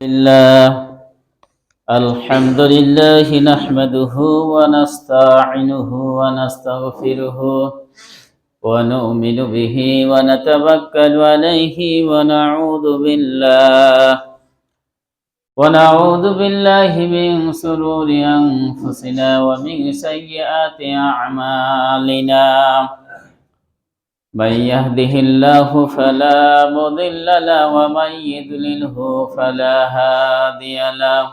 لله الحمد لله نحمده ونستعينه ونستغفره ونؤمن به ونتوكل عليه ونعوذ بالله من شرور أنفسنا ومن سيئات أعمالنا من يهده الله فلا مضل له ومن يضلله فلا هادي له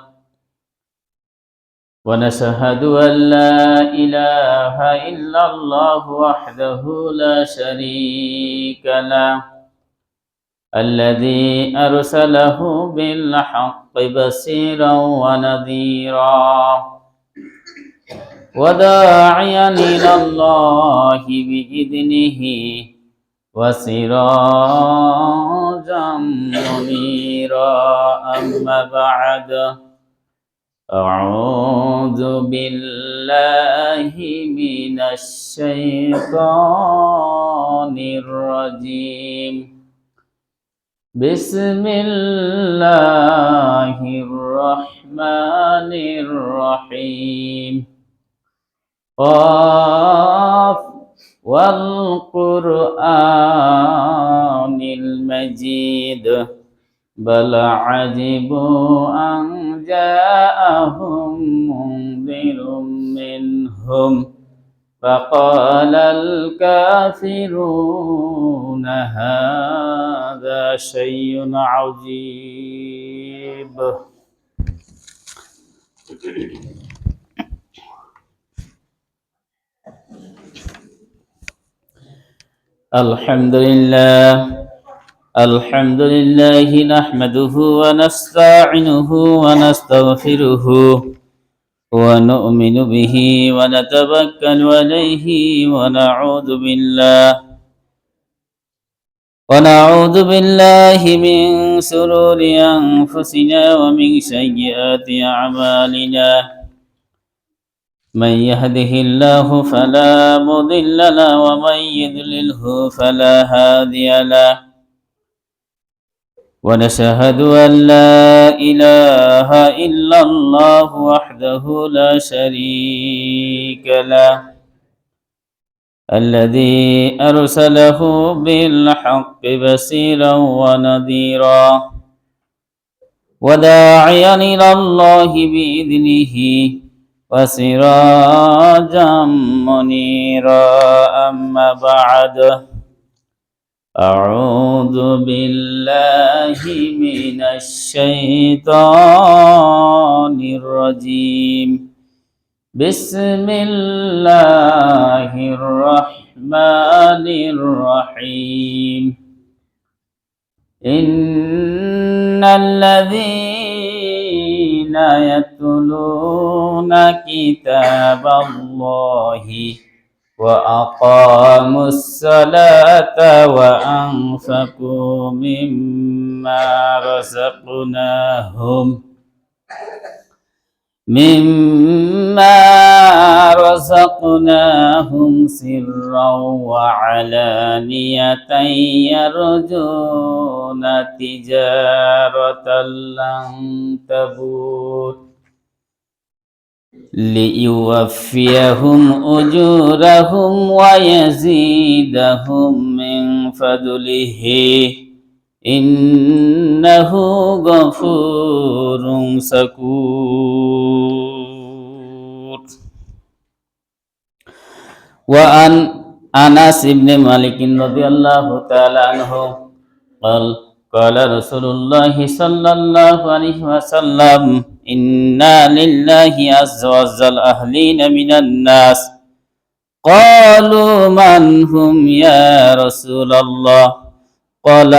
ونشهد أن لا إله إلا الله وحده لا شريك له الذي أرسله بالحق بشيرا ونذيرا وداعيا إلى الله بإذنه وسراجا منيرا أما بعد أعوذ بالله من الشيطان الرجيم بسم الله الرحمن الرحيم قاف والقرآن المجيد بل عجبوا أن جاءهم منذر منهم فقال الكافرون هذا شيء عجيب. الحمد لله نحمده ونستعينه ونستغفره ونؤمن به ونتوكل عليه ونعوذ بالله من شرور أنفسنا ومن سيئات أعمالنا من يهده الله فلا مضل له ومن يضلله فلا هادي له ونشهد أن لا إله إلا الله وحده لا شريك له الذي أرسله بالحق بشيرا ونذيرا وداعيا إلى الله بإذنه وسراجا منيرا أما بعد أعوذ بالله من الشيطان الرجيم بسم الله الرحمن الرحيم إن الذين يتلون كتاب الله وأقاموا الصلاة وأنفقوا مما رزقناهم سرا وعلانية يرجون تجارة لن تبور ليوفيهم أجورهم ويزيدهم من فضله إنه غفور شكور. وعن أنس بن مالك رضي الله تعالى عنه قال رسول الله صلى الله عليه وسلم إنا لله عز وجل أهلين من الناس قالوا من هم يا رسول الله قال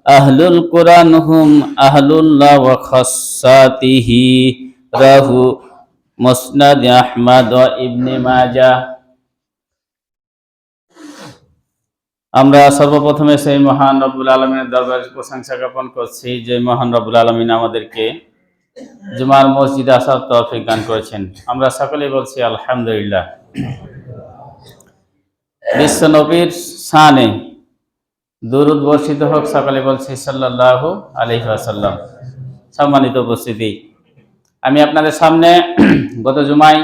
أهل القرآن هم أهل الله وخاصته رواه মুসনাদ আহমদ ও ইবনে মাজাহ। আমরা সর্বপ্রথমে সেই মহান রব্বুল আলামিনের দরবারে প্রশংসা জ্ঞাপন করছি যে মহান রব্বুল আলামিন আমাদেরকে জুমার মসজিদে আসার তৌফিক দান করেছেন। আমরা সকলেই বলছি আলহামদুলিল্লাহ। বিশ্ব নবীর শানে দুরূদ বর্ষিত হোক, সকলে বলছি সাল্লাল্লাহু আলাইহি ওয়াসাল্লাম। সম্মানিত উপস্থিতি, আমি আপনাদের সামনে গত জুমায়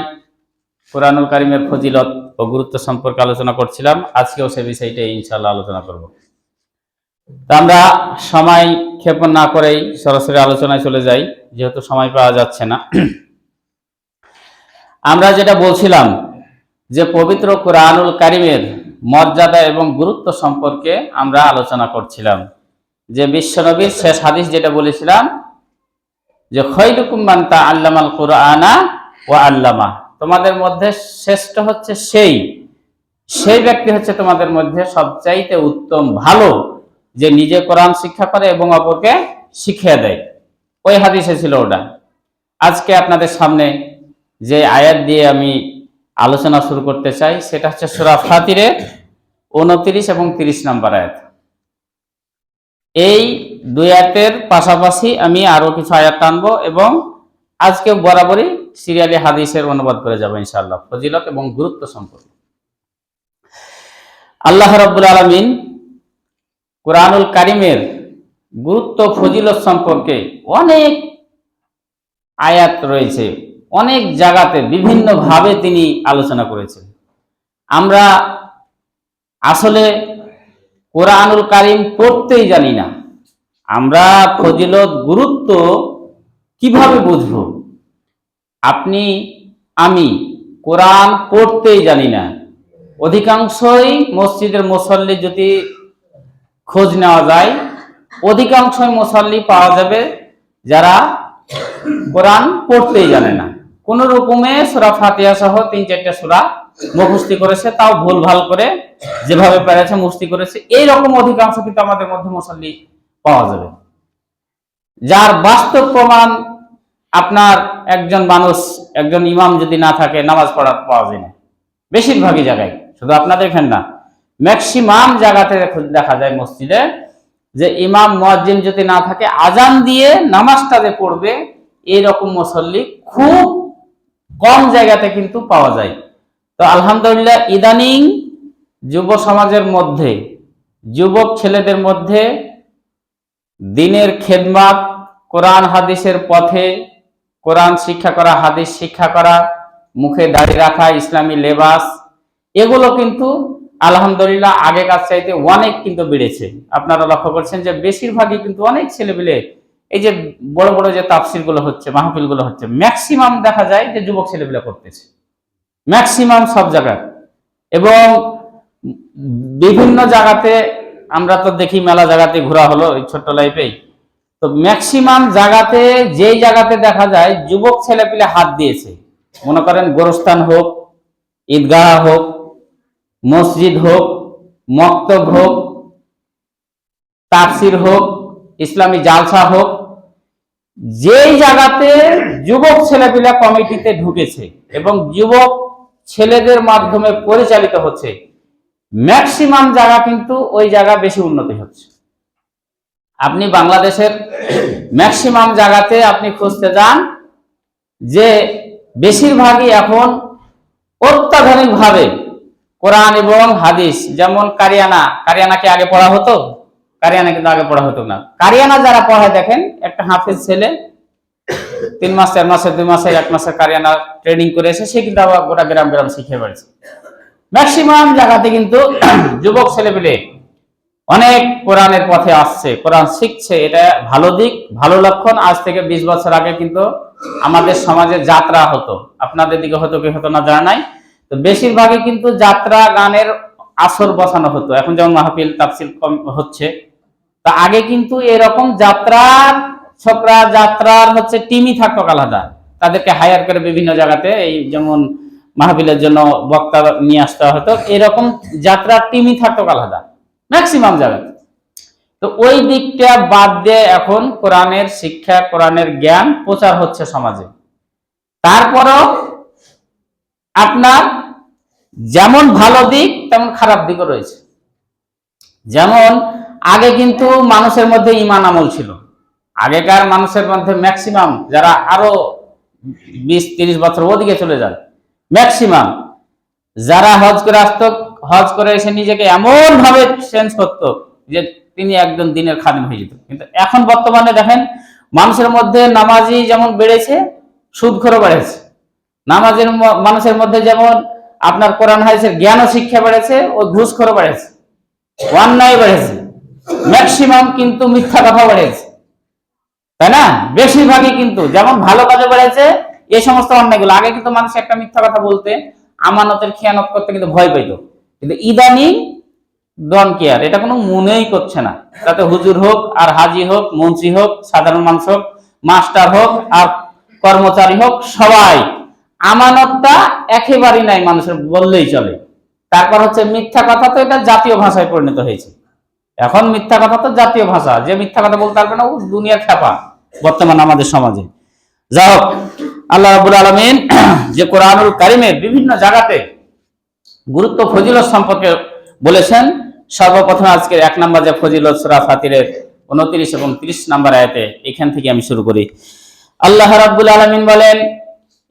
কুরআনুল কারীমের ফজিলত ও গুরুত্ব সম্পর্কে আলোচনা করছিলাম। আজকেও সে বিষয়টাই ইনশাআল্লাহ আলোচনা করব। তা আমরা সময় ক্ষেপণ না করেই সরাসরি আলোচনায় চলে যাই, যেহেতু সময় পাওয়া যাচ্ছে না। আমরা যেটা বলছিলাম যে পবিত্র কুরআনুল কারীমের মর্যাদা এবং গুরুত্ব সম্পর্কে আমরা আলোচনা করছিলাম। যে বিশ্বনবীর শেষ হাদিস যেটা বলেছিলাম যে খায়রুকুম মান তাআল্লামাল কুরআনা ওয়া আল্লামা, তোমাদের মধ্যে শ্রেষ্ঠ হচ্ছে সেই ব্যক্তি হচ্ছে তোমাদের মধ্যে সবচাইতে উত্তম ভালো, যে নিজে কোরআন শিক্ষা করে এবং অপরকে শিখিয়ে দেয়। ওই হাদিসে ছিল ওটা। আজকে আপনাদের সামনে যে আয়াত দিয়ে আমি আলোচনা শুরু করতে চাই সেটা হচ্ছে সূরা ফাতিরের 29 এবং 30 নম্বর আয়াত। এই দুই আয়াতের পাশাপাশি আমি আরো কিছু আয়াত টানবো এবং আজকে বরাবরই সিরিয়ালি হাদিসের অনুবাদ করে যাবো ইনশাআল্লাহ, ফজিলত এবং গুরুত্ব সম্পর্কে। আল্লাহ রাব্বুল আলামিন কুরআনুল কারীমের গুরুত্ব ফজিলত সম্পর্কে অনেক আয়াত রয়েছে, অনেক জায়গাতে বিভিন্ন ভাবে তিনি আলোচনা করেছেন। আমরা আসলে কুরআনুল কারীম পড়তেই জানি না, আমরা ফজিলত গুরুত্ব কিভাবে বুঝব? আপনি আমি কোরআন পড়তেই জানি না। অধিকাংশই মসজিদের মুসল্লি যদি খোঁজ নেওয়া যায়, অধিকাংশই মুসল্লি পাওয়া যাবে যারা কোরআন পড়তেই জানে না। কোন রকমে সূরা ফাতিহা সহ 3-4টা সূরা মুখস্থ করেছে, তাও ভুল ভাল করে যেভাবে পেরেছে মুখস্থ করেছে। এইরকম অধিকাংশ কিন্তু আমাদের মধ্যে মুসল্লি পাওয়া যাবে, যার বাস্তব প্রমাণ আপনার একজন মানুষ, একজন ইমাম যদি না থাকে নামাজ পড়া পাওয়া যায় না। বেশিরভাগই জায়গায়, শুধু আপনাদের এখানে না, ম্যাক্সিমাম জায়গাতে দেখা যায় মসজিদে যে ইমাম মুয়াজ্জিন যদি না থাকে, আজান দিয়ে নামাজটা যে পড়বে এইরকম মুসল্লি খুব কম জায়গাতে কিন্তু পাওয়া যায়। তো আলহামদুলিল্লাহ ইদানিং যুব সমাজের মধ্যে, যুবক ছেলেদের মধ্যে দ্বীনের খেদমত, কোরআন হাদিসের পথে কোরআন শিক্ষা করা, হাদিস শিক্ষা করা, মুখে দাড়ি রাখা, ইসলামী লেবাস, এগুলো কিন্তু আলহামদুলিল্লাহ আগেকার চাইতে অনেক কিন্তু বেড়েছে। আপনারা লক্ষ্য করছেন যে বেশিরভাগই কিন্তু অনেক ছেলেপিলে, এই যে বড় বড় যে তাফসির গুলো হচ্ছে, মাহফিল গুলো হচ্ছে, ম্যাক্সিমাম দেখা যায় যে যুবক ছেলেপিলে করতেছে, ম্যাক্সিমাম সব জায়গায়। এবং বিভিন্ন জায়গাতে আমরা তো দেখি, মেলা জায়গাতে ঘোরা হলো এই ছোট্ট লাইফেই, তো ম্যাক্সিমাম জায়গাতে যেই জায়গাতে দেখা যায় যুবক ছেলেপিলে হাত দিয়েছে, মনে করেন গোরস্থান হোক, ঈদগাহ হোক, মসজিদ হোক, মক্তব হোক, তাফসির হোক, ইসলামী জালসা হোক, যেই জায়গাতে যুবক ছেলেপিলা কমিটিতে ঢুকেছে এবং যুবক ছেলেদের মাধ্যমে পরিচালিত হচ্ছে, ম্যাক্সিমাম জায়গা কিন্তু ওই জায়গা বেশি উন্নতি হচ্ছে। আপনি বাংলাদেশের ম্যাক্সিমাম জায়গাতে আপনি খুঁজতে যান যে বেশিরভাগই এখন অত্যাধুনিক ভাবে কোরআন এবং হাদিস, যেমন কারিয়ানাকে আগে পড়া হতো, কারিয়ানা কিন্তু আগে পড়া হতো না। কারিয়ানা যারা পড়ায় দেখেন, একটা হাফেজ ছেলে 3 মাস 4 মাসের 2 মাসের 1 মাসের কারিয়ানা ট্রেনিং করে এসে সে কিন্তু আবার গোটা গ্রাম শিখিয়ে বেড়েছে। ম্যাক্সিমাম জায়গাতে কিন্তু যুবক ছেলেপিলে অনেক কোরআনের পথে আসছে, কোরআন শিখছে, এটা ভালো দিক, ভালো লক্ষণ। আজ থেকে 20 বছর আগে কিন্তু আমাদের সমাজে যাত্রা হতো, আপনাদের দিকে হতো কি হতো না জানা নাই, তো বেশিরভাগই কিন্তু যাত্রা গানের আসর বসানো হতো। এখন যেমন মাহফিল তাফসির কম হচ্ছে, তা আগে কিন্তু এরকম যাত্রার হচ্ছে টিমই থাকতো আলাদা, তাদেরকে হায়ার করে বিভিন্ন জায়গাতে, এই যেমন মাহফিলের জন্য বক্তা নিয়ে আসতে হতো, এরকম যাত্রার টিমই থাকতো আলাদা ম্যাক্সিমাম জায়গাতে। তো ওই দিকটা বাদ দিয়ে এখন কোরআনের শিক্ষা, কোরআনের জ্ঞান প্রচার হচ্ছে সমাজে। তারপরও আপনার যেমন ভালো দিক তেমন খারাপ দিকও রয়েছে। যেমন আগে কিন্তু মানুষের মধ্যে ঈমান আমল ছিল, আগেকার মানুষের মধ্যে ম্যাক্সিমাম যারা আরো 20-30 বছর ওদিকে চলে যান, ম্যাক্সিমাম যারা হজ করে আসতো, হজ করে এসে নিজেকে এমন ভাবে চেঞ্জ করতো যে তিনি একজন দ্বীনের খাদিম হয়ে যেত। কিন্তু এখন বর্তমানে দেখেন মানুষের মধ্যে নামাজি যেমন বেড়েছে, সুদখোরও বেড়েছে। মানুষের মধ্যে যেমন আপনার কোরআন হাদিসের জ্ঞান ও শিক্ষা বেড়েছে, ও ঘুষখোরও বেড়েছে, অন্যায় বেড়েছে, ম্যাক্সিমাম কিন্তু মিথ্যা কথা বেড়েছে, তাই না? বেশিরভাগই কিন্তু যেমন ভালো কাজে বেড়েছে, এই সমস্ত অন্যায়গুলো। আগে কিন্তু মানুষ একটা মিথ্যা কথা বলতে, আমানতের খেয়ানত করতে কিন্তু ভয় পেত, কিন্তু ইদানিং ডন কেয়ার, এটা কোনো মনেই করছে না। তাতে হুজুর হোক আর হাজি হোক, মন্ত্রী হোক, সাধারণ মানুষ হোক, মাস্টার হোক আর কর্মচারী হোক, সবাই আমানতটা একেবারেই নাই মানুষের বললেই চলে। তারপর হচ্ছে মিথ্যা কথা, তো এটা জাতীয় ভাষায় পরিণত হয়েছে। এখন মিথ্যা কথা তো জাতীয় ভাষা, যে মিথ্যা কথা বলতে পারবে না ও দুনিয়ার খ্যাপা বর্তমান আমাদের সমাজে। যাই হোক, আল্লাহ রাব্বুল আলামিন যে কোরআনুল কারীমের বিভিন্ন জায়গাতে গুরুত্ব ফজিলত সম্পর্কে বলেছেন, সর্বপ্রথম আজকের 1 নম্বর যে ফজিলত সূরা ফাতিরের 29 এবং 30 নম্বর আয়াতে, এখান থেকে আমি শুরু করি। আল্লাহ রাব্বুল আলামিন বলেন,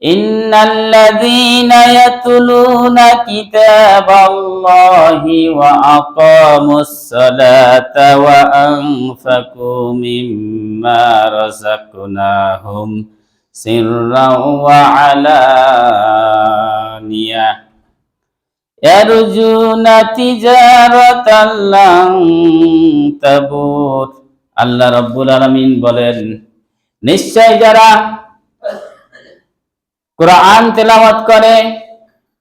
ইন্নাল্লাযীনা ইয়াতলুনা কিতাবাল্লাহি ওয়া আকামুস সালাতা ওয়া আনফাকু মিম্মা রাযাকনাহুম সিররান ওয়া আলানিয়া ইয়ারজুনা তিজারাতান লান তাবুর। আল্লাহ রাব্বুল আলামিন বলেন, নিশ্চয় যারা কোরআন তেলাওয়াত করে,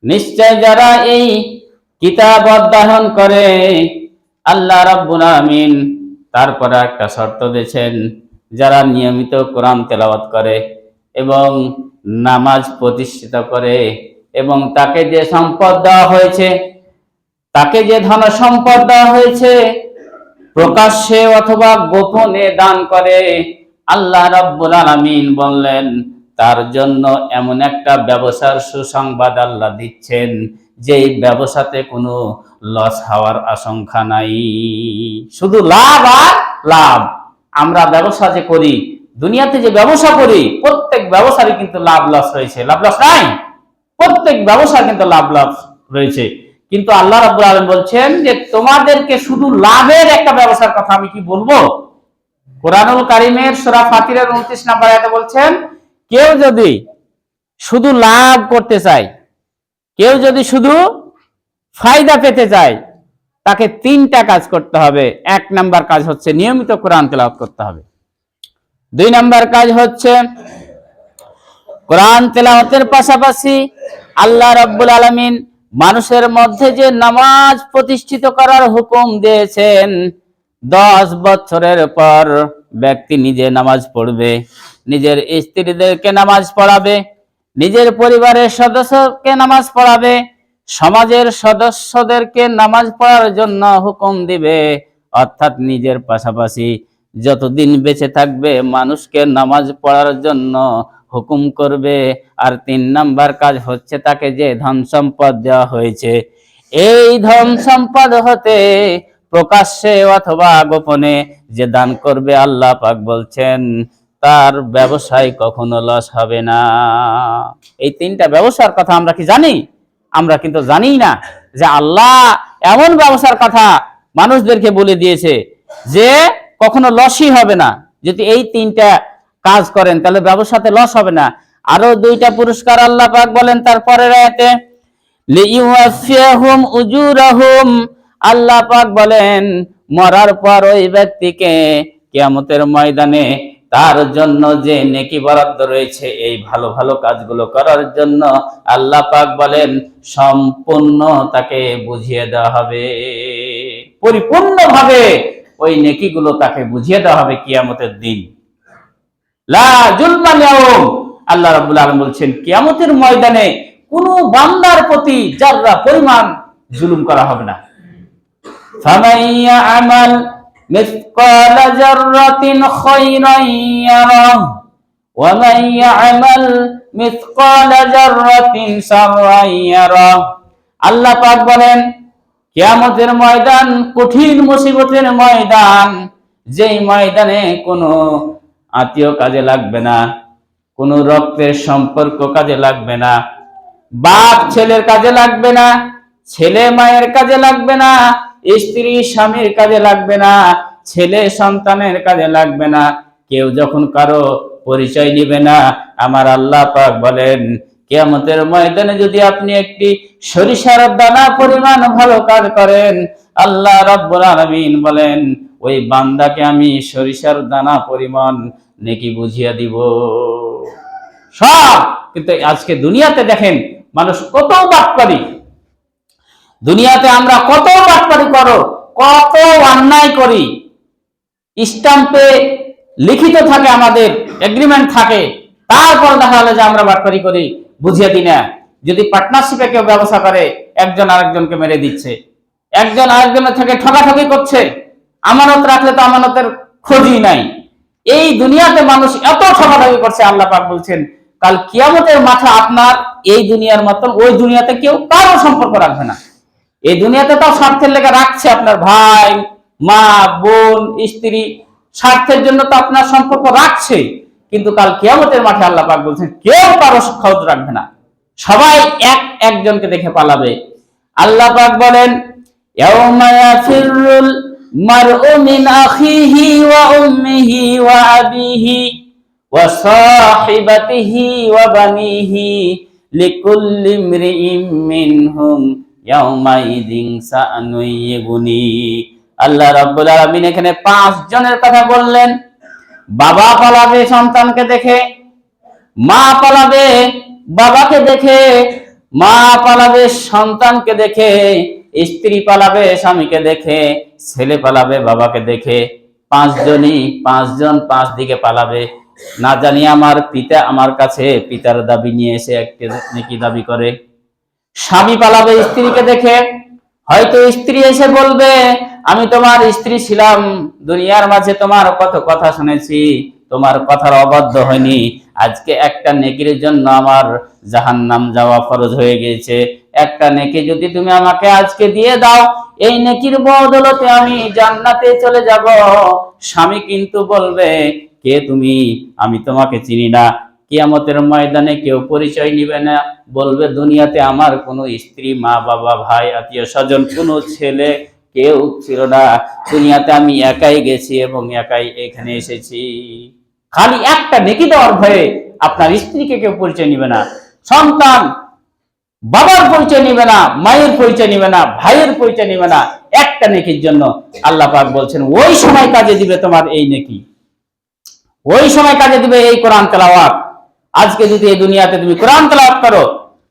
নিশ্চয় যারা এই কিতাব অধ্যয়ন করে, আল্লাহ রাব্বুল আলামিন তারপরে একটা শর্ত দিয়েছেন, যারা নিয়মিত কোরআন তেলাওয়াত করে এবং নামাজ প্রতিষ্ঠিত করে এবং তাকে যে সম্পদ দেওয়া হয়েছে, তাকে যে ধন সম্পদ দেওয়া হয়েছে, প্রকাশ্যে অথবা গোপনে দান করে, আল্লাহ রাব্বুল আলামিন বললেন তার জন্য এমন একটা ব্যবসার সুসংবাদ আল্লাহ দিচ্ছেন, যে ব্যবসাতে কোনো লস হওয়ার আশঙ্কা নাই, শুধু লাভ আর লাভ। আমরা ব্যবসা যে করি, দুনিয়াতে যে ব্যবসা করি, প্রত্যেক ব্যবসারই কিন্তু লাভ লস রয়েছে, লাভ লস নাই, প্রত্যেক ব্যবসার কিন্তু লাভ লস রয়েছে। কিন্তু আল্লাহ রাব্বুল আলামিন বলছেন যে তোমাদেরকে শুধু লাভের একটা ব্যবসার কথা আমি কি বলবো? কোরআনুল কারীমের সূরা ফাতিরের 29 নম্বর আয়াতে বলছেন, কেউ যদি শুধু লাভ করতে চায়, কেউ যদি শুধু ফায়দা পেতে চায়, তাকে 3টা কাজ করতে হবে। 1 নাম্বার কাজ হচ্ছে নিয়মিত কোরআন তেলাওয়াত করতে হবে। 2 নাম্বার কাজ হচ্ছে কোরআন তেলাওয়াতের পাশাপাশি আল্লাহ রাব্বুল আলামিন মানুষের মধ্যে যে নামাজ প্রতিষ্ঠিত করার হুকুম দিয়েছেন, 10 বছরের পর ব্যক্তি নিজে নামাজ পড়বে, নিজের স্ত্রীদেরকে নামাজ পড়াবে, নিজের পরিবারের সদস্যকে নামাজ পড়াবে, সমাজের সদস্যদেরকে নামাজ পড়ার জন্য হুকুম দিবে, অর্থাৎ নিজের পাশাপাশি যতদিন বেঁচে থাকবে মানুষকে নামাজ পড়ার জন্য হুকুম করবে। আর 3 নাম্বার কাজ হচ্ছে তাকে যে ধন সম্পদ দেওয়া হয়েছে, এই ধন সম্পদ হতে প্রকাশ্যে অথবা গোপনে যে দান করবে, আল্লাহ পাক বলছেন তার ব্যবসায় কখনো লস হবে না। এই 3টা ব্যবসার কথা আমরা কি জানি? আমরা কিন্তু জানি না যে আল্লাহ এমন ব্যবসার কথা মানুষদেরকে বলে দিয়েছে যে কখনো লসই হবে না। যদি এই 3টা কাজ করেন তাহলে ব্যবসাতে লস হবে না। আরো 2টা পুরস্কার আল্লাহ পাক বলেন তারপরের আয়াতে, লিইউয়াফিয়াহুম উজুরাহুম। আল্লাহ পাক বলেন মরার পর ওই ব্যক্তিকে কিয়ামতের ময়দানে তার জন্য যে নেকি বরাদ্দ রয়েছে এই ভালো ভালো কাজগুলো করার জন্য, আল্লাহ পাক বলেন সম্পূর্ণ তাকে বুঝিয়ে দেওয়া হবে, পরিপূর্ণভাবে ওই নেকিগুলো তাকে বুঝিয়ে দেওয়া হবে কিয়ামতের দিন। লা যুলমান ইয়াউম। আল্লাহ রাব্বুল আলামিন বলছেন কিয়ামতের ময়দানে কোনো বান্দার প্রতি যাররা পরিমাণ জুলুম করা হবে না। ফামান ইয়ামাল মিসকালা যাররাতিন খায়রান ইয়ারাহ ওয়া মান ইয়ামাল মিসকালা যাররাতিন শাররান ইয়ারাহ। আল্লাহ পাক বলেন কিয়ামতের ময়দান কঠিন মুসিবতের ময়দান, যেই ময়দানে কোনো আত্মীয় কাজে লাগবে না, কোনো রক্তের সম্পর্ক কাজে লাগবে না, বাপ ছেলের কাজে লাগবে না, ছেলে মায়ের কাজে লাগবে না, স্ত্রী স্বামীর কাজে লাগবে না, ছেলে সন্তানের কাজে লাগবে না, কেউ যখন কারো পরিচয় নিবে না, আমার আল্লাহ পাক বলেন কিয়ামতের ময়দানে যদি আপনি একটি সরিষার দানা পরিমাণ ভালো কাজ করেন, আল্লাহ রাব্বুল আলামিন বলেন ওই বান্দাকে আমি সরিষার দানা পরিমাণ নেকি বুঝিয়ে দিব সব। কিন্তু আজকে দুনিয়াতে দেখেন মানুষ কত বাটপারি, দুনিয়াতে আমরা কত বাটপারি করো, কত অন্যায় করি, স্ট্যাম্পে লিখিত থাকে, আমাদের এগ্রিমেন্ট থাকে, তারপর দেখা গেল যে আমরা বাটপারি করি, বুঝিয়ে দিই না। যদি পার্টনারশিপে কেউ ব্যবসা করে, একজন আরেকজনকে মেরে দিচ্ছে, একজন আরেকজনের থেকে ঠকাঠকি করছে, আমানত রাখলে তো আমানতের খোঁজই নাই। এই দুনিয়াতে মানুষ এত ঠকাঠকি করছে, আল্লাহ পাক বলছেন কাল কিয়ামতের মাঠে আপনার এই দুনিয়ার মতন ওই দুনিয়াতে কেউ কারো সম্পর্ক রাখবে না। এই দুনিয়াতে তো স্বার্থের লেগে রাখছে, আপনার ভাই, মা, বোন, স্ত্রী, স্বার্থের জন্য তো আপনার সম্পর্ক রাখছে, কিন্তু কাল কিয়ামতের মাঠে আল্লাহ পাক বলছেন কেউ কারো খোঁজ রাখবে না, সবাই একজনকে দেখে পালাবে। আল্লাহ পাক বলেন ইয়াউমা ইয়াফিরুল মারউ মিন আখিহি ওয়া উম্মিহি ওয়া আবিহি ওয়া সাহিবাতিহি ওয়া বানিহি লিকুল্লি ইমরিইম মিনহুম ইয়াউমাইযিন শাআনুন ইগুনি। আল্লাহ রাব্বুল আলামিন এখানে 5 জনের কথা বললেন। বাবা পালাবে সন্তানকে দেখে, মা পালাবে বাবাকে দেখে, মা পালাবে সন্তানকে দেখে, স্ত্রী পালাবে স্বামীকে দেখে, ছেলে পালাবে বাবাকে দেখে। 5 জনই 5 জন 5 দিকে পালাবে। না জানি আমার পিতা আমার কাছে পিতার দাবি নিয়ে এসে একটা নেকি দাবি করে। স্বামী পালাবে স্ত্রীকে দেখে, হয়তো স্ত্রী এসে বলবে আমি তোমার স্ত্রী ছিলাম, দুনিয়ার মাঝে তোমার কত কথা শুনেছি, তোমার কথার অবাধ্য হয়নি, আজকে একটা নেকির জন্য আমার জাহান্নাম যাওয়া ফরজ হয়ে গিয়েছে, একটা নেকি যদি তুমি আমাকে আজকে দিয়ে দাও, এই নেকির বদলতে আমি জান্নাতে চলে যাব। স্বামী কিন্তু বলবে কে তুমি, আমি তোমাকে চিনি না। কিয়ামতের ময়দানে কেউ পরিচয় নিবে না, বলবে দুনিয়াতে আমার কোনো স্ত্রী, মা, বাবা, ভাই, আত্মীয় স্বজন, কোনো ছেলে কেউ ছিল না, দুনিয়াতে আমি একাই গেছি এবং একাই এখানে এসেছি। খালি একটা নেকি দেওয়ার ভয়ে আপনার স্ত্রীকে কেউ পরিচয় নিবে না, সন্তান বাবার পরিচয় নিবে না, মায়ের পরিচয় নিবে না, ভাইয়ের পরিচয় নিবে না, একটা নেকির জন্য। আল্লাহ পাক বলছেন ওই সময় কাজে দিবে তোমার এই নেকি, ওই সময় কাজে দিবে এই কোরআন তেলাওয়াত। আজকে যদি এই দুনিয়াতে তুমি কোরআন তেলাওয়াত করো,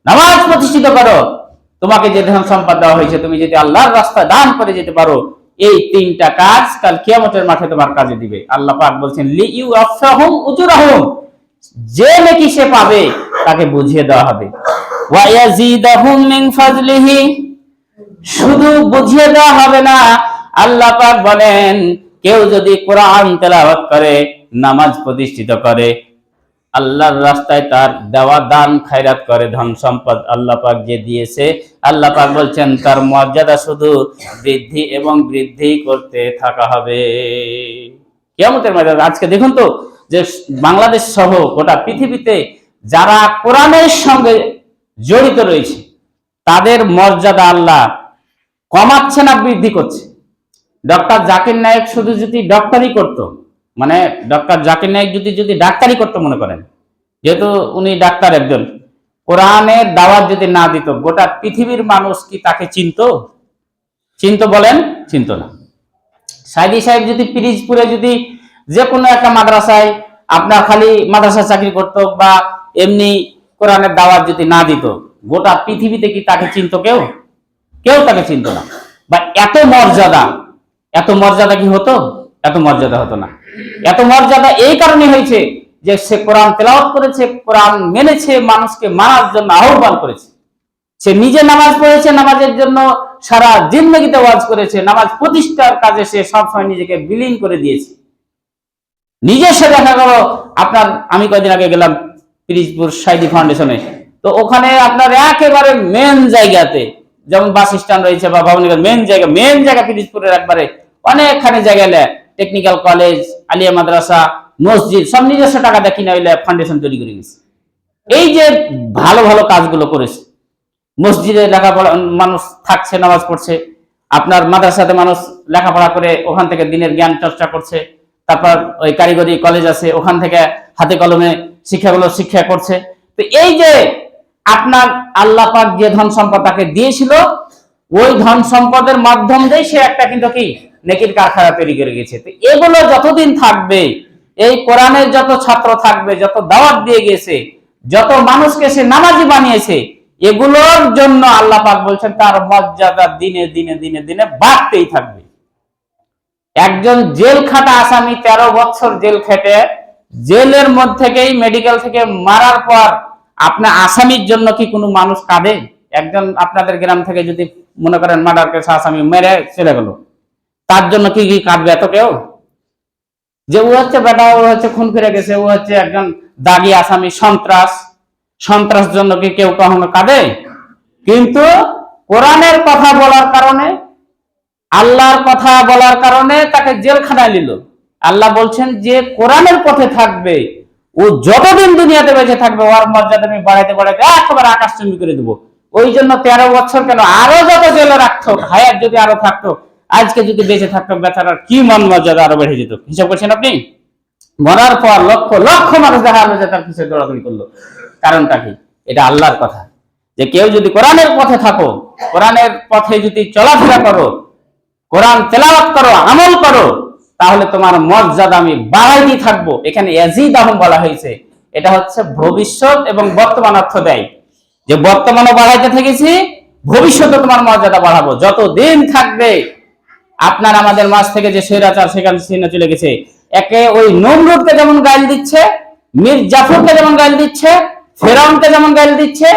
নামাজ প্রতিষ্ঠিত করো, তোমাকে যে ধন সম্পদ দেওয়া হয়েছে তুমি যদি আল্লাহর রাস্তায় দান করে যেতে পারো, এই 3টা কাজ কাল কিয়ামতের মাঠে তোমার কাজে দিবে। আল্লাহ পাক বলছেন লিইউআফাহুম উজুরাহুম, যে নেকি সে পাবে তাকে বুঝিয়ে দেওয়া হবে। ওয়া ইয়াজিদাহুম মিন ফাজলিহি, শুধু বুঝিয়ে দেওয়া হবে না, আল্লাহ পাক বলেন কেউ যদি কোরআন তেলাওয়াত করে, নামাজ প্রতিষ্ঠিত করে, আল্লাহর রাস্তায় তার দেওয়া দান খায়রাত করে, ধন সম্পদ আল্লাহ পাক যে দিয়েছে, আল্লাহ পাক বলছেন তার মর্যাদা শুধু বৃদ্ধি এবং বৃদ্ধি করতে থাকা হবে কিয়ামতের ময়দানে। আজকে দেখুন তো যে বাংলাদেশ সহ গোটা পৃথিবীতে যারা কোরআনের সঙ্গে জড়িত রয়েছে তাদের মর্যাদা আল্লাহ কমাচ্ছে না বৃদ্ধি করছে। ডক্টর জাকির নায়েক শুধু যদি ডক্টরি করতো, মানে ডক্টর জাকির নায়েক যদি ডাক্তারি করতো, মনে করেন যেহেতু উনি ডাক্তার একজন, কোরআনের দাওয়াত যদি না দিত, গোটা পৃথিবীর মানুষ কি তাকে চিনতো বলেন? চিনতো না। সাইদি সাহেব যদি পিরিজপুরে যদি যে কোনো একটা মাদ্রাসায় আপনার খালি মাদ্রাসা চাকরি করতো বা এমনি কোরআনের দাওয়াত যদি না দিত, গোটা পৃথিবীতে কি তাকে চিনতো? কেউ তাকে চিনতো না। বা এত মর্যাদা কি হতো? এত মর্যাদা হতো না। এত মর্যাদা এই কারণে হয়েছে যে সে কোরআন তেলাওয়াত করেছে, কোরআন মেনেছে, মানুষকে মানার জন্য আহ্বান করেছে। সে নিজে নামাজ পড়েছে, নামাজের জন্য সারা জিন্দেগিতে ওয়াজ করেছে, নামাজ প্রতিষ্ঠার কাজে সে সবসময় নিজেকে বিলীন করে দিয়েছে। নিজে সে দেখা গেল আপনার, আমি কয়েকদিন আগে গেলাম পিরিজপুর সাইদি ফাউন্ডেশনে, তো ওখানে আপনার একেবারে মেন জায়গাতে, যেমন বাস স্ট্যান্ড রয়েছে বা ভবনের মেন জায়গা পিরিজপুরের একবারে অনেকখানি জায়গায় টেকনিক্যাল কলেজ, আলিয়া মাদ্রাসা, মসজিদ সব নিজস্ব টাকা দিয়ে কিনা হইলে ফাউন্ডেশন তৈরি করে গেছে। এই যে ভালো ভালো কাজগুলো করেছে, মসজিদে লেখাপড়া মানুষ থাকছে, নামাজ পড়ছে, আপনার মাদ্রাসাতে মানুষ লেখাপড়া করে ওখান থেকে দিনের জ্ঞান চর্চা করছে, তারপর ওই কারিগরি কলেজ আছে, ওখান থেকে হাতে কলমে শিক্ষা করছে। তো এই যে আপনার আল্লাহ পাক যে ধন সম্পদ তাকে দিয়েছিল, ওই ধন সম্পদের মাধ্যম দিয়ে সে একটা কিন্তু কি নেকির কারখানা তৈরি করে গেছে। তো এগুলো যতদিন থাকবে, এই কোরআনের যত ছাত্র থাকবে, যত দাওয়াত দিয়ে গেছে, যত মানুষকে সে নামাজি বানিয়েছে, এগুলোর জন্য আল্লাহ পাক বলছেন তার মর্যাদা দিনে দিনে দিনে দিনে বাড়তেই থাকবে। একজন জেল খাটা আসামি 13 বছর জেল খেটে জেলের মধ্যে থেকেই মেডিকেল থেকে মারার পর আপনার আসামির জন্য কি কোনো মানুষ কাঁদে? একজন আপনাদের গ্রাম থেকে যদি মনে করেন মার্ডার কেস আসামি মেরে চলে গেল, তার জন্য কি কাঁদবে এত কেউ? যে ও হচ্ছে বেটা, ও হচ্ছে খুন করে গেছে, ও হচ্ছে একজন দাগি আসামি, সন্ত্রাস জন্য কি কেউ কখনো কাঁদে? কিন্তু কোরআনের কথা বলার কারণে, আল্লাহর কথা বলার কারণে তাকে জেলখানায় নিল। আল্লাহ বলছেন যে কোরআনের পথে থাকবে, ও যতদিন দুনিয়াতে বেঁচে থাকবে ওর মর্যাদা আমি বাড়াইতে বাড়াইতে একেবারে আকাশচুম্বী করে দেবো। ওই জন্য 13 বছর কেন, আরো যত জেলে রাখতো, হায়াত যদি আরো থাকতো, আজকে যদি বেঁচে থাকতো, বেচারার কি মান মর্যাদা আরো বেড়ে যেত। হিসাব করছেন আপনি? মরার পর লক্ষ লক্ষ মানুষ দেখা গেল যে তার পিছনে দৌড়াদৌড়ি করলো। কারণটা কি? এটা আল্লাহর কথা, যে কেউ যদি কোরআনের পথে থাকো, কোরআনের পথে যদি চলাফেরা করো, কোরআন তেলাওয়াত করো, আমল করো, তাহলে তোমার মর্যাদা আমি বাড়াইতেই থাকবো। এখানে ইয়াজিদাহুম বলা হয়েছে, এটা হচ্ছে ভবিষ্যৎ এবং বর্তমান অর্থ দেয়, যে বর্তমানও বাড়াইতে থেকেছি, ভবিষ্যতে তোমার মর্যাদা বাড়াবো। যত দিন থাকবে আপনার আমাদের মাঝ থেকে যে স্বৈরাচার সেখানে চলে গেছে, একে ওই নমরুদকে যেমন গাইল দিচ্ছে, মীর জাফরকে যেমন গাইল দিচ্ছে, ফেরাউনকে যেমন গাইল দিচ্ছে,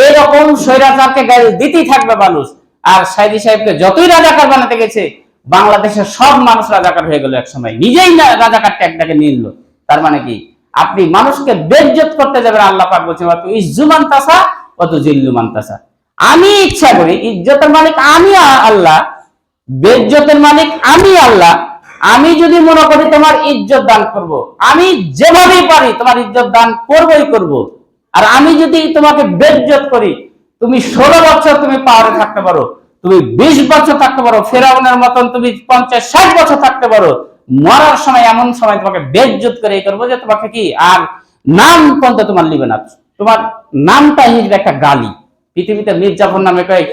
এরকম স্বৈরাচারকে গাইল দিতেই থাকবে মানুষ। আর সাইদি সাহেবকে যতই রাজাকার বানাতে গেছে, বাংলাদেশের সব মানুষ রাজাকার হয়ে গেল এক সময়, নিজেই রাজাকার ট্যাগটাকে নিয়ে নিল। তার মানে কি? আপনি মানুষকে বেইজ্জত করতে যাবেন। আল্লাহ পাক বলছেন ওয়া তুইজ্জুমান তাসা ওয়া তুজিল্লুমান তাসা। আমি ইচ্ছা করি, ইজ্জতের মালিক আমি আল্লাহ, বেইজ্জতের মালিক আমি আল্লাহ। আমি যদি মনে করি তোমার ইজ্জত দান করব, আমি যেভাবেই পারি তোমার ইজ্জত দান করবই করব। আর আমি যদি তোমাকে বেইজ্জত করি, তুমি 16 বছর তুমি পাওয়ারে থাকতে পারো, তুমি 20 বছর থাকতে পারো, ফেরাউনের মতন তুমি 50-60 বছর থাকতে পারো, মরার সময় এমন সময় তোমাকে বেইজ্জত করে করবো যে তোমাকে কি আর নাম পর্যন্ত তোমার লিবে না। তোমার নামটা হিসেবে একটা গালি। পৃথিবীতে মীর জাফর নামে কয়েক,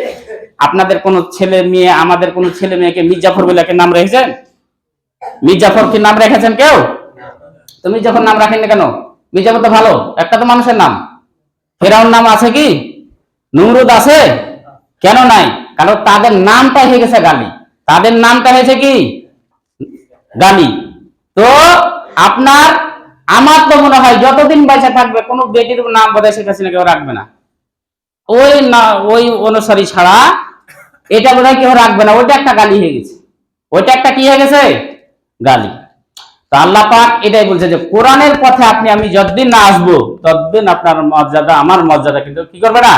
আপনাদের কোন ছেলে মেয়ে, আমাদের কোন ছেলে মেয়েকে মীর জাফর বলে নাম রেখেছেন? মীর জাফর কি নাম রেখেছেন কেউ? তো মীর জাফর নাম রাখেন না কেন? মীর জাফর তো ভালো, একটা তো মানুষের নাম। ফেরাউন নাম আছে কি? নমরুদ আছে? কেন নাই? কারণ তাদের নামটা হয়ে গেছে গালি, তাদের নামটা হয়েছে কি গালি। তো আপনার আমার তো মনে হয় যতদিন বেঁচে থাকবে কোন বেটির নাম বোধহয় শেখ হাসিনা কেউ রাখবে না, ওই অনুসারী ছাড়া এটা বোধহয় কেউ রাখবে না। ওইটা একটা গালি হয়ে গেছে, ওইটা একটা কি হয়ে গেছে গালি। তো আল্লাহ পাক এটাই বলছে যে কোরআনের পথে আপনি আমি যতদিন না আসবো, ততদিন আপনার মর্যাদা, আমার মর্যাদা কিন্তু কি করবে না,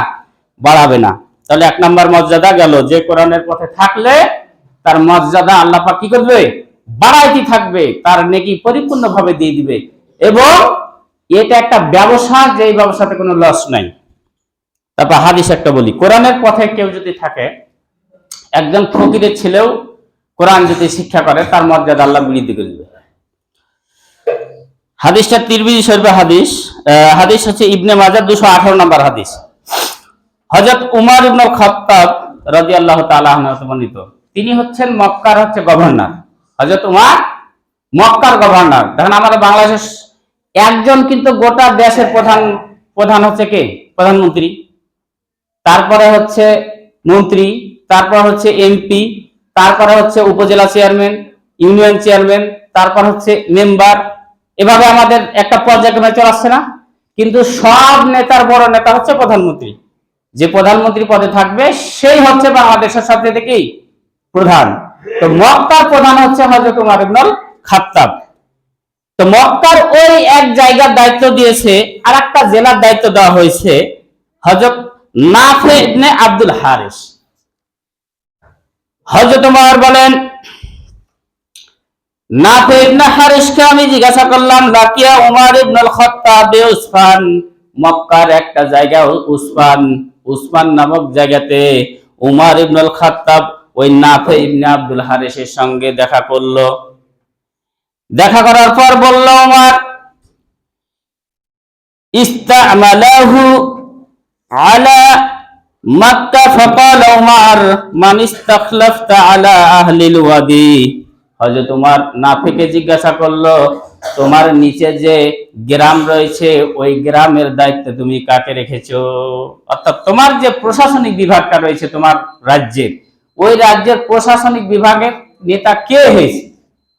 বাড়াবে না। তাহলে 1 নম্বর মর্যাদা গেল, যে কোরআনের পথে থাকলে তার মর্যাদা আল্লাহ পাক কি করবে, বাড়াইতে থাকবে, তার নেকি পরিপূর্ণভাবে দিয়ে দিবে। এবং এটা একটা ব্যবসা, যে ব্যবসাতে কোনো লস নাই। তারপর হাদিস একটা বলি, কোরআনের পথে কেউ যদি থাকে, একজন ফকিরের ছেলেও কোরআন যদি শিক্ষা করে, তার মর্যাদা আল্লাহ বৃদ্ধি করে দিবে। হাদিসটা তিরমিজি শরীফের হাদিস, হাদিস হচ্ছে ইবনে মাজাহ 218 নম্বর হাদিস। হযরত উমর ইবনে খাত্তাব রাদিয়াল্লাহু তাআলা আনহু বর্ণিত, তিনি হচ্ছেন মক্কার গভর্নর। হযরত উমর মক্কার গভর্নর। দেখেন আমাদের বাংলাদেশের একজন কিন্তু গোটা দেশের প্রধান হচ্ছে কে? প্রধানমন্ত্রী, তারপরে হচ্ছে মন্ত্রী, তারপর হচ্ছে এমপি, তারপরে হচ্ছে উপজেলা চেয়ারম্যান, ইউনিয়ন চেয়ারম্যান, তারপর হচ্ছে মেম্বার। এভাবে আমাদের একটা পর্যায়ক্রমে চলাচ্ছে না? কিন্তু সব নেতার বড় নেতা হচ্ছে প্রধানমন্ত্রী। যে প্রধানমন্ত্রী পদে থাকবে সেই হচ্ছে বাংলাদেশের সবচেয়ে কি প্রধান। তো মক্কার প্রধান হচ্ছে হযরত উমর ইবনে খাত্তাব। তো মক্কার ওই এক জায়গার দায়িত্ব দিয়েছে, আর একটা জেলার দায়িত্ব দেওয়া হয়েছে হযরত নাফে ইবনে আব্দুল হারিস। হযরত উমর বলেন, নাফে ইবনে হারিসকে আমি জিজ্ঞাসা করলাম, লাকিয়া উমর ইবনে খাত্তাব উসফান, মক্কার একটা জায়গা উসমান নামক জায়গাতে উমর ইবনে খাত্তাব ওই নাফে ইবনে আব্দুল হারিসের সঙ্গে দেখা করলো। দেখা করার পর বলল ওমর, ইস্তামালাহু আলা মক্কা ফাকালা ওমর মান ইস্তাখলাফতা আলা আহলিল ওয়াদি। হযরত ওমর নাফিকে জিজ্ঞাসা করলো, তোমার নিচে যে গ্রাম রয়েছে ওই গ্রামের দায়িত্ব তুমি কাকে রেখেছো? অর্থাৎ তোমার যে প্রশাসনিক বিভাগটা রয়েছে তোমার রাজ্যের, ওই রাজ্যের প্রশাসনিক বিভাগের নেতা কে হয়েছে?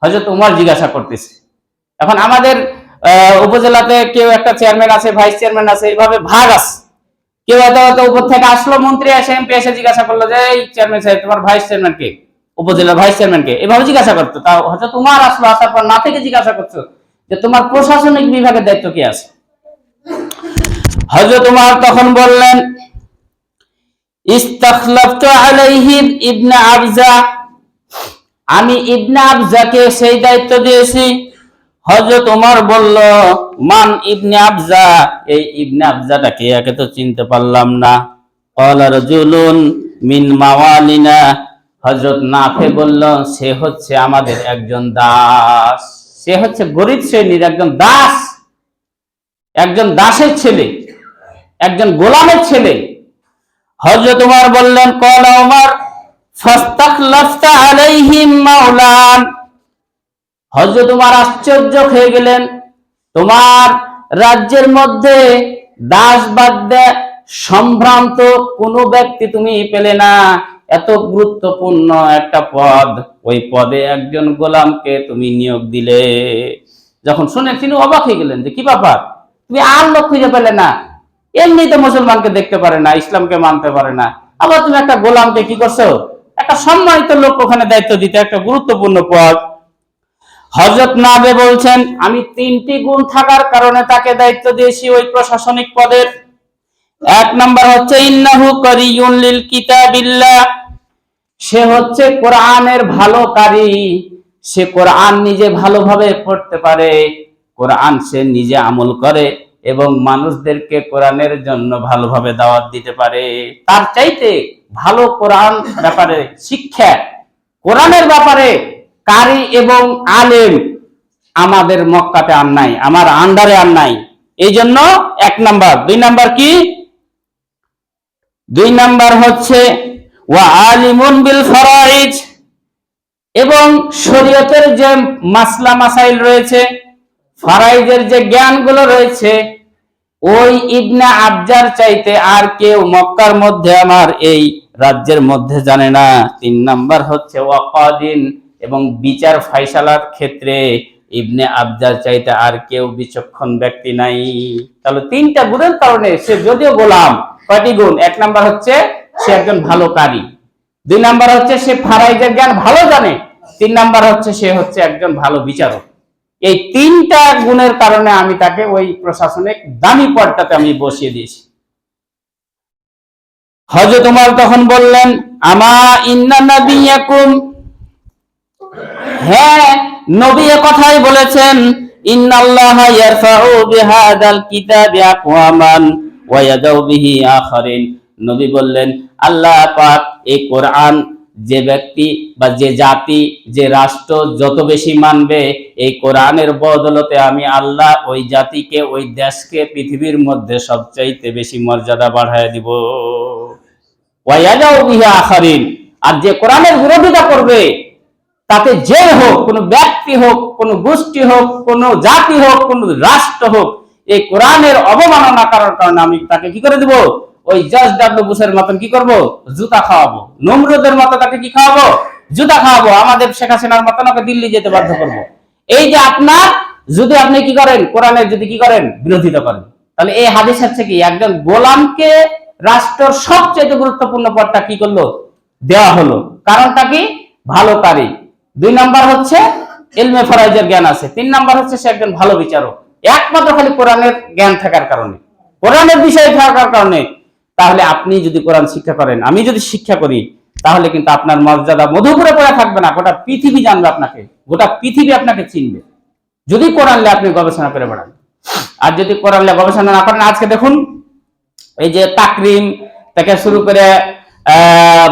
হযরত ওমর জিজ্ঞাসা করতেছে। এখন আমাদের উপজেলাতে কেউ একটা চেয়ারম্যান আছে, ভাইস চেয়ারম্যান আছে, এইভাবে ভাগ আছে। কেউ হয়তো উপর থেকে আসলো, মন্ত্রী এসে, এমপি এসে জিজ্ঞাসা করলো যে এই চেয়ারম্যান সাহেব তোমার ভাইস চেয়ারম্যান কে, উপজেলার ভাইস চেয়ারম্যান কে, এভাবে জিজ্ঞাসা করতো। তা হয়তো তোমার আসলো, আসার পর না থেকে জিজ্ঞাসা করছো যে তোমার প্রশাসনিক বিভাগের দায়িত্ব কি আছে? হযরত ওমর তখন বললেন, ইস্তাখলাফতু আলাইহি ইবনে আবজা, আমি ইবনে আবজাকে সেই দায়িত্ব দিয়েছি। হযরত ওমর বলল, মান ইবনে আবজা, এই ইবনে আবজাটা কে? একে তো চিনতে পারলাম না। ক্বালা রাজুলুন মিন মাওয়ালিনা, হযরত নাফে বলল, সে হচ্ছে আমাদের একজন দাস, সে হচ্ছে গরীব শ্রেণীর একজন দাস, একজন দাসের ছেলে, একজন গোলামের ছেলে। হযরত ওমর বললেন, ক্বালা ওমর ফাস্তাখলাফতা আলাইহিম মাওলান, হযরত ওমর আশ্চর্য হয়ে গেলেন, তোমার রাজ্যের মধ্যে দাস বাদ সম্ভ্রান্ত কোন ব্যক্তি তুমি পেলে না, এত গুরুত্বপূর্ণ একটা পদ, ওই পদে একজন গোলামকে তুমি নিয়োগ দিলে। যখন শুনে তিনি অবাক হয়ে গেলেন যে কি ব্যাপার, তুমি আর লোক খুঁজে পেলে না? এমনিতে মুসলমানকে দেখতে পারে না, ইসলামকে মানতে পারে না, আবার তুমি একটা গোলামকে কি করছো, একটা সম্মানিত লোক ওখানে দায়িত্ব দিতে, একটা গুরুত্বপূর্ণ পদ। হযরত নাবে বলছেন, আমি তিনটি গুণ থাকার কারণে তাকে দায়িত্ব দিয়েছি ওই প্রশাসনিক পদের। এক নাম্বার হচ্ছে ইন্নাহু কারিয়ুন লিল কিতাবিল্লাহ, সে হচ্ছে কোরআনের ভালো কারি, সে কোরআন নিজে ভালোভাবে পড়তে পারে, কোরআন সে নিজে আমল করে এবং মানুষদেরকে কোরআনের জন্য ভালোভাবে দাওয়াত দিতে পারে। তার চাইতে ভালো কোরআন ব্যাপারে শিক্ষা, কোরআনের ব্যাপারে কারি এবং আলেম আমাদের মক্কাতে আর নাই, আমার আন্ডারে আর নাই। এই জন্য এক নাম্বার। দুই নাম্বার কি? দুই নাম্বার হচ্ছে ওয়া আলিমুন বিল ফরাইজ, এবং শরীয়তের যে মাসলা মাসাইল রয়েছে, ফরাইজের যে জ্ঞানগুলো রয়েছে, ওই ইবনে আবজার চাইতে আর কেউ মক্কার মধ্যে আমার এই রাজ্যের মধ্যে জানে না। তিন নাম্বার হচ্ছে ওয়াকাদিন, এবং বিচার ফাইসালার ক্ষেত্রে ইবনে আবজার চাইতে আর কেউ বিচক্ষণ ব্যক্তি নাই। তাহলে তিনটা গুণের কারণে সে যদিও গোলাম, কয়টি গুণ? এক নাম্বার হচ্ছে সে একজন ভালো কারি, দুই নাম্বার হচ্ছে সে ফরাইজের জ্ঞান ভালো জানে, তিন নাম্বার হচ্ছে সে হচ্ছে একজন ভালো বিচারক। এই তিনটা গুণের কারণে আমি তাকে ওই প্রশাসনিক দামি পদটাতে আমি বসিয়ে দিয়েছি। হযরত ওমর তখন বললেন, আমা ইন্না নাবিয়াকুম, হ্যাঁ নবী এ কথাই বলেছেন, ইন্নাল্লাহা ইয়ারফাউ বিহাদাল কিতাবি আকওয়ামান ওয়া ইয়াদাউ বিহি আখারিন। নবী বললেন, আল্লাহ পাক এই কোরআন যে ব্যক্তি বা যে জাতি, যে রাষ্ট্র যত বেশি মানবে, এই কোরআনের বদলতে আমি আল্লাহ ওই জাতিকে, ওই দেশকে পৃথিবীর মধ্যে সবচাইতে বেশি মর্যাদা বাড়ায় দিব। ওয়া ইয়াদাউ বিহি আখারিন, আর যে কোরআনের বিরোধিতা করবে, তাতে যে হোক, কোন ব্যক্তি হোক, কোন গোষ্ঠী হোক, কোন জাতি হোক, কোন রাষ্ট্র হোক, এই কোরআনের অবমাননা করার কারণে আমি তাকে কি করে দিব? ওই জর্জ ডব্লিউ বুশের মতন কি করব? জুতা খাওয়াবো। নমরুদের মতো তাকে কি খাওয়াবো? জুতা খাওয়াবো। আমাদের শেখ হাসিনার মতন ওকে দিল্লি যেতে বাধ্য করবো। এই যে আপনার, যদি আপনি কি করেন, কোরআনের যদি কি করেন, বিরোধিতা করেন, তাহলে এই হাদিস হচ্ছে কি, একজন গোলামকে রাষ্ট্রের সবচেয়ে গুরুত্বপূর্ণ পদটা কি করলো? দেওয়া হলো। কারণটা কি? ভালো কারি। দুই নাম্বার হচ্ছে ইলমে ফরাইজের জ্ঞান আছে। তিন নাম্বার হচ্ছে সে একজন ভালো বিচারক। একমাত্র খালি কোরআনের জ্ঞান থাকার কারণে, কোরআনের বিষয় থাকার কারণে। তাহলে আপনি যদি কোরআন শিক্ষা করেন, আমি যদি শিক্ষা করি, তাহলে কিন্তু আপনার মর্যাদা মধুপুরে পড়ে থাকবে না, গোটা পৃথিবী জানবে আপনাকে, গোটা পৃথিবী আপনাকে চিনবে, যদি কোরআন নিয়ে আপনি গবেষণা করে বেড়ান। আর যদি কোরআন নিয়ে গবেষণা না করেন, আজকে দেখুন এই যে তাকরিম থেকে শুরু করে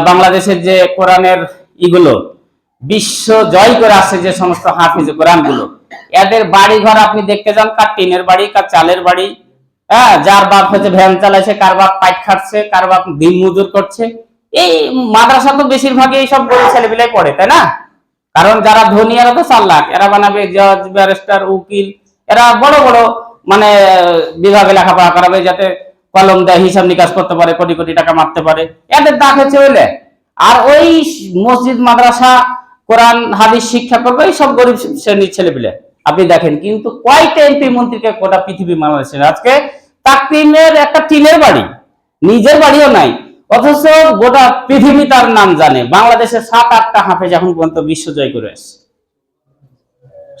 বাংলাদেশের যে কোরআনের ইগুলো বিশ্ব জয় করে আসছে, যে সমস্ত হাফিজ কোরআন গুলো, এদের বাড়ি ঘর আপনি দেখতে যান, কার টিনের বাড়ি, কার চালের বাড়ি, হ্যাঁ, যার বাপ হচ্ছে ভ্যান চালাইছে, কার বাপ পাইট খাটছে, কার বাপ দিন মজুর করছে। এই মাদ্রাসা তো বেশিরভাগই এইসব গরিব ছেলেপিলাই পড়ে, তাই না? কারণ যারা ধনী এরা তো চালাক, এরা বানাবে জজ, ব্যারিস্টার, উকিল, এরা বড় বড় মানে বিভাগে লেখাপড়া করাবে, যাতে কলম দেয়, হিসাব নিকাশ করতে পারে, কোটি কোটি টাকা মারতে পারে। এদের দাগ হচ্ছে ওইলে। আর ওই মসজিদ মাদ্রাসা কোরআন হাদিস শিক্ষা করবে এইসব গরিব শ্রেণীর ছেলেপিলে। আপনি দেখেন, কিন্তু কয়টা এমপি মন্ত্রীকে গোটা পৃথিবী বাংলাদেশের আজকে তাকরিমের একটা টিনের বাড়ি, নিজের বাড়িও নাই, অথচ গোটা পৃথিবী তার নাম জানে। বাংলাদেশের 7-8টা হাফেজ এখন পর্যন্ত বিশ্ব জয় করে আসছে।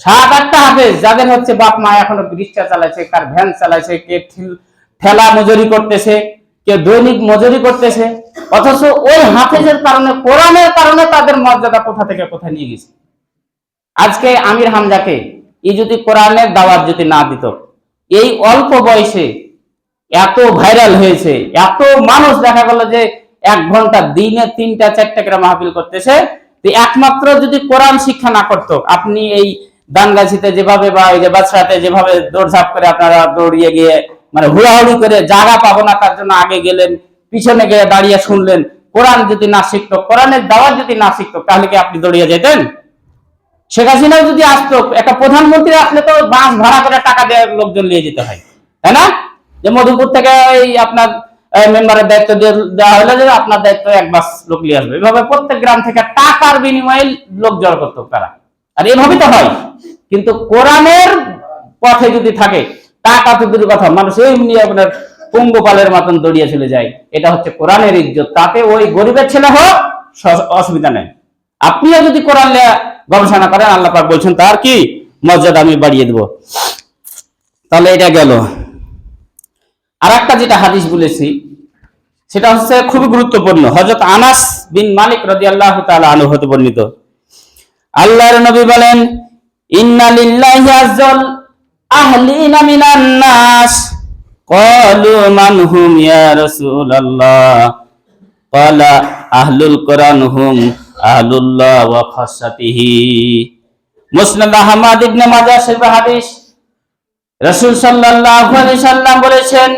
7-8টা হাফেজ, যাদের হচ্ছে বাপ মা এখনো রিক্সা চালাইছে, কার ভ্যান চালাইছে, কে ঠেলা মজুরি করতেছে, কে দৈনিক মজুরি করতেছে। অথচ ওই হাফেজের কারণে, কোরআনের কারণে তাদের মর্যাদা কোথা থেকে কোথায় নিয়ে গেছে। আজকে আমির হামজাকে এই যদি কোরআনের দাওয়াত যদি না দিত, এই অল্প বয়সে এত ভাইরাল হয়েছে, এত মানুষ দেখা গেল যে 1 ঘন্টা দিনে 3টা-4টা করে মাহফিল করতেছে, একমাত্র যদি কোরআন শিক্ষা না করত, আপনি এই দানগাছিতে যেভাবে বা এই যে বাদশাতে যেভাবে দৌড়ঝাঁপ করে আপনারা দৌড়িয়ে গিয়ে মানে হুড়াহুড়ি করে জায়গা পাবো না তার জন্য আগে গেলেন, পিছনে গিয়ে দাঁড়িয়ে শুনলেন, কোরআন যদি না শিখতো, কোরআনের দাওয়াত যদি না শিখতো, তাহলে কি আপনি দৌড়িয়ে যেতেন? শেখ হাসিনাও যদি আসতো, একটা প্রধানমন্ত্রী আসলে তো বাস ভাড়া করে টাকা দিয়ে লোকজন নিয়ে যেতে হয়, তাই না? যে মধুপুর থেকে এই আপনার মেম্বারের দায়িত্ব দেওয়া হলে যে আপনার দায়িত্ব 1 বাস লোক নিয়ে আসবে, এভাবে প্রত্যেক গ্রাম থেকে টাকার বিনিময়ে লোক জড় করতো তারা। আর এভাবেই তো হয়। কিন্তু কোরআনের পথে যদি থাকে, টাকা তো দূরের কথা, মানুষ এমনি আপনার পঙ্গপালের মতন দৌড়িয়ে চলে যায়। এটা হচ্ছে কোরআনের ইজ্জত। তাতে ওই গরিবের ছেলে হোক, অসুবিধা নেই। আপনিও যদি কোরআন গবেষণা করেন, আল্লাহ পাক বলছেন তার কি মর্যাদা আমি বাড়িয়ে দেব। তাহলে এটা গেল। আর একটা যেটা হাদিস বলেছি, সেটা হচ্ছে খুবই গুরুত্বপূর্ণ। হযরত আনাস বিন মালিক রাদিয়াল্লাহু তাআলা আনহু হতে বর্ণিত, আল্লাহর নবী বলেন, ইন্না লিল্লাহি আযজাল আহলিনা মিনান নাস, ক্বালু মান হুম ইয়া রাসূলুল্লাহ, ক্বালা আহলুল কোরআন হুম আহলুল্লাহ ওয়া খাসাতিহি। মুসনাদ আহমদ ইবনে মাজাহ শরীফ হাদিস। রাসূল সাল্লাল্লাহু আলাইহি সাল্লাম বলেছেন,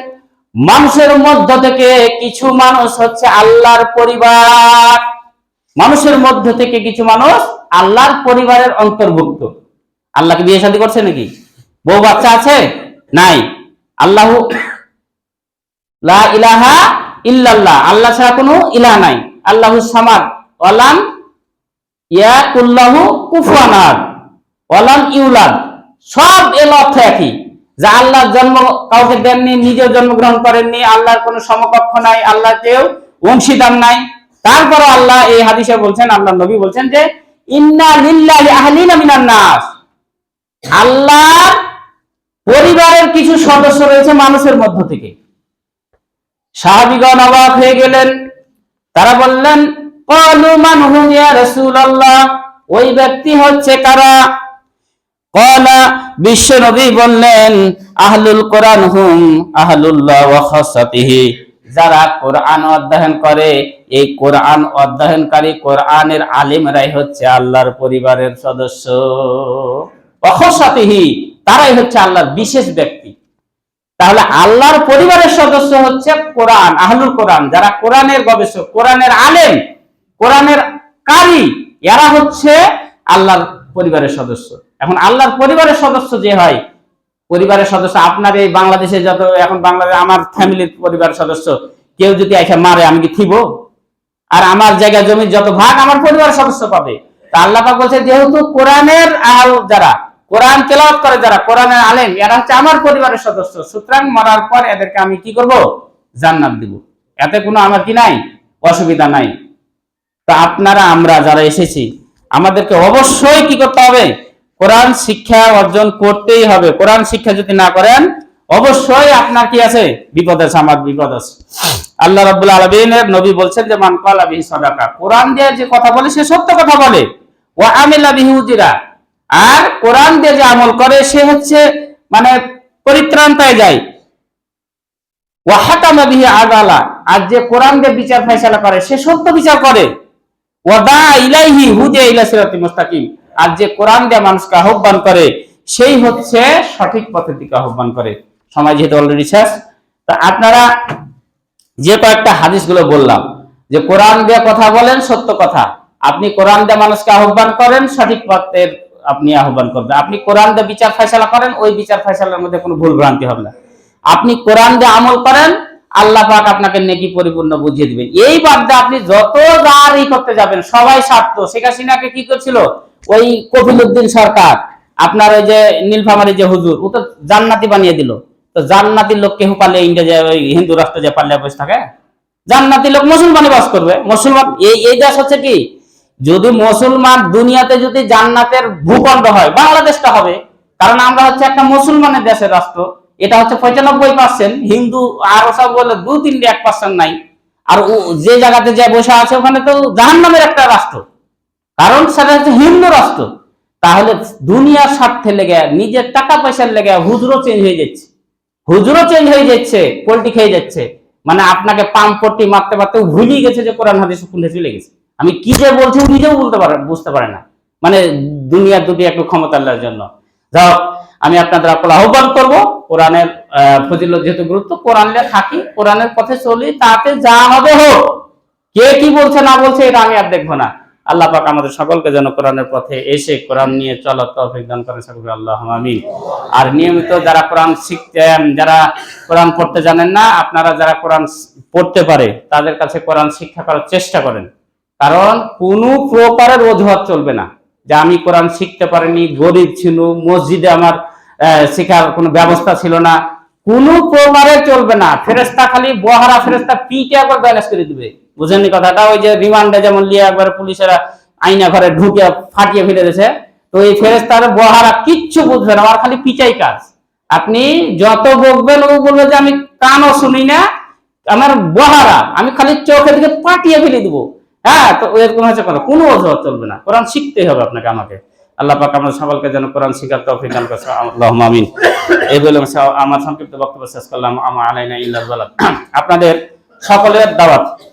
মানুষের মধ্য থেকে কিছু মানুষ হচ্ছে আল্লাহর পরিবার। মানুষের মধ্য থেকে কিছু মানুষ আল্লাহর পরিবারের অন্তর্ভুক্ত। আল্লাহকে বিয়ে শাদী করছে নাকি? বউ বাচ্চা আছে? নাই। আল্লাহু লা ইলাহা ইল্লাল্লাহ, আল্লাহ ছাড়া কোনো ইলাহ নাই। আল্লাহু সামাদ, ওয়ালাম ইয়াকুল্লাহু কুফুয়ান আহাদ, ওয়ালাম ইউলাদ। সব এর অর্থ একই, যে আল্লাহ জন্ম কাউকে দেননি, নিজেও জন্মগ্রহণ করেননি, আল্লাহর কোনো সমকক্ষ নাই, আল্লাহ কেউ অংশীদার নাই। তারপরে আল্লাহ এই হাদিসে বলছেন, আল্লাহ নবী বলছেন যে ইন্না লিল্লাহি আহলিনা মিনান নাস, আল্লাহর পরিবারের কিছু সদস্য রয়েছে মানুষের মধ্য থেকে। সাহাবীগণ অবাক হয়ে গেলেন, তারা বললেন, ক্বালু মান হুম ইয়া রাসূলুল্লাহ, ওই ব্যক্তি হচ্ছে কারা? ক্বালা, বিশ্ব নবী বললেন, আহলুল কোরআন হুম আহলুল্লাহ ওয়া খাসাতিহি, যারা কোরআন অধ্যয়ন করে, এই কোরআন অধ্যয়নকারী কোরআনের আলিমরাই হচ্ছে আল্লাহর পরিবারের সদস্য। ওয়া খাসাতিহি, তারাই হচ্ছে আল্লাহর বিশেষ ব্যক্তি। তাহলে আল্লাহর পরিবারের সদস্য হচ্ছে কোরআন, আহলুল কোরআন, যারা কোরআনের গবেষক, কোরআনের আলেম, কোরআনের কারি, এরা হচ্ছে আল্লাহর পরিবারের সদস্য। এখন আল্লাহর পরিবারের সদস্য যে হয়, পরিবারের সদস্য আপনার এই বাংলাদেশে যত এখন বাংলাদেশ আমার ফ্যামিলির পরিবারের সদস্য, কেউ যদি এসে মারে আমি কি থিব? আর আমার জায়গা জমির যত ভাগ আমার পরিবারের সদস্য পাবে। তা আল্লাহ পাক বলছে, যেহেতু কোরআনের আহল, যারা কোরআন তেলাওয়াত করে, যারা কোরআনের আলেম, এরা হচ্ছে আমার পরিবারের সদস্য। সুতরাং মরার পর এদেরকে আমি কি করব? জান্নাত দিব। এতে কোনো আমার কি নাই, অসুবিধা নাই। তো আপনারা আমরা যারা এসেছি, আমাদেরকে অবশ্যই কি করতে হবে? কোরআন শিক্ষা অর্জন করতেই হবে। কোরআন শিক্ষা যদি না করেন, অবশ্যই আপনার কি আছে? বিপদ আছে, আমার বিপদ আছে। আল্লাহ রাব্বুল আলামিনের নবী বলছেন যে মান ক্বালা বিহি সাদাকা, কোরআন দিয়ে যে কথা বলে সে সত্য কথা বলে। ওয়া আমিলা বিহি উজরা, আর কোরআন দিয়ে যে আমল করে সে হচ্ছে মানে পরিত্রাণ পেয়ে যায়। ওয়া হাকামা বিহি আদালা, আর যে কোরআন দিয়ে বিচার ফয়সালা করে সে সত্য বিচার করে। ওয়া দা ইলাইহি হুদিয়া ইলা সিরাতিল মুস্তাকিম, আর যে কোরআন দিয়ে মানুষকে আহ্বান করে সেই হচ্ছে সঠিক পথের দিকে আহ্বান করে। সময় যেহেতু অলরেডি শেষ, তা আপনারা যে কয়েকটা হাদিসগুলো বললাম যে কোরআন দিয়ে কথা বলেন সত্য কথা, আপনি কোরআন দিয়ে মানুষকে আহ্বান করেন সঠিক পথের আপনি আহ্বান করবেন, আপনি কোরআন দিয়ে বিচার ফয়সালা করেন ওই বিচার ফয়সালার মধ্যে কোনো ভুল ভ্রান্তি হবে না, আপনি কোরআন দিয়ে আমল করেন আল্লাহ পাক আপনাকে নেকি পরিপূর্ণ বুঝিয়ে দিবেন। এই বাদ দিয়ে আপনি যত যারই করতে যাবেন সবাই স্বার্থ। শেখ হাসিনাকে কি করছিল ওই কফিলউদ্দিন সরকার, আপনার ওই যে নীলফামারী যে হুজুর, ও তো জান্নাতি বানিয়ে দিল। তো জান্নাতির লোক কেউ পারলে ইন্ডিয়া ওই হিন্দু রাষ্ট্র যে পারলে বসে থাকে, জান্নাতি লোক মুসলমানই বাস করবে। মুসলমান এই দেশ হচ্ছে কি, যদি মুসলমান দুনিয়াতে যদি জান্নাতের ভূখণ্ড হয় বাংলাদেশটা হবে, কারণ আমরা হচ্ছে একটা মুসলমানের দেশের রাষ্ট্র। এটা হচ্ছে 95%, হিন্দু আরো সব বলে 2-3-1% নাই। আর যে জায়গাতে যে বসে আছে ওখানে তো জাহান্নামের একটা রাষ্ট্র, কারণ সেটা হচ্ছে হিন্দু রাষ্ট্র। তাহলে দুনিয়ার স্বার্থে লেগে নিজের টাকা পয়সার লেগে হুজুরও চেঞ্জ হয়ে যাচ্ছে, হুজুরও চেঞ্জ হয়ে যাচ্ছে, পোল্টি খেয়ে যাচ্ছে। মানে আপনাকে পাম্পটি মারতে মারতে ভুলিয়ে গেছে যে কোরআন হাদিস খুলে চলে গেছে। আমি কি যে বলছি নিজেও বুঝতে পারে না। মানে দুনিয়ার দুটি একটু ক্ষমতা আল্লাহর জন্য। যাও, আমি আপনাদের আহ্বান করব কোরআনের ফজিলত যেহেতু গুরুত্ব, কোরআনে থাকি, কোরআনের পথে চলি, তাতে যা হবে হোক। কে কি বলছে না বলছে এটা আমি আর দেখবো না। আল্লাহ পাক আমাদের সকলকে যেন কোরআনের পথে এসে কোরআন নিয়ে চলার তৌফিক দান করেন, সকলকে আল্লাহুম্মা আমিন। আর নিয়মিত যারা কোরআন শিখতেন, যারা কোরআন পড়তে জানেন না, আপনারা যারা কোরআন পড়তে পারে তাদের কাছে কোরআন শিক্ষা করার চেষ্টা করেন। কারণ কোনো প্রকারের অজুহাত চলবে না যে আমি কোরআন শিখতে পারিনি, গরিব ছিল, মসজিদে আমার শেখার কোনো ব্যবস্থা ছিল না, কোনো প্রকারে চলবে না। ফেরেশতা খালি বহারা ফেরেশতা পিটে একবার ব্যালেন্স করে দিবে। বুঝেননি কথাটা? ওই যে রিমান্ডে যেমন লিয়ে একবার পুলিশেরা আইনা ঘরে ঢুকে ফাটিয়ে ফেলে দিয়েছে, তো এই ফেরেশতার বহারা কিচ্ছু বুঝবে না, আর খালি পিটাই কাজ। আপনি যত বকবেন ও বলবে যে আমি কানও শুনি না, আমার বহারা আমি খালি চোখে দিকে পাঠিয়ে ফেলে দিব। হ্যাঁ, তো এরকম হচ্ছে কোনো অজুহাত চলবে না, কোরআন শিখতেই হবে আপনাকে আমাকে। আল্লাহ পাক আমাদের সকলকে যেন কোরআন শিখার তৌফিক দান করেন, আল্লাহুম্মা আমিন। এই বলে আমার সংক্ষিপ্ত বক্তব্য শেষ করলাম। আমা আলাইনা ইল্লাল বালাগ। আপনাদের সকলের দাওয়াত।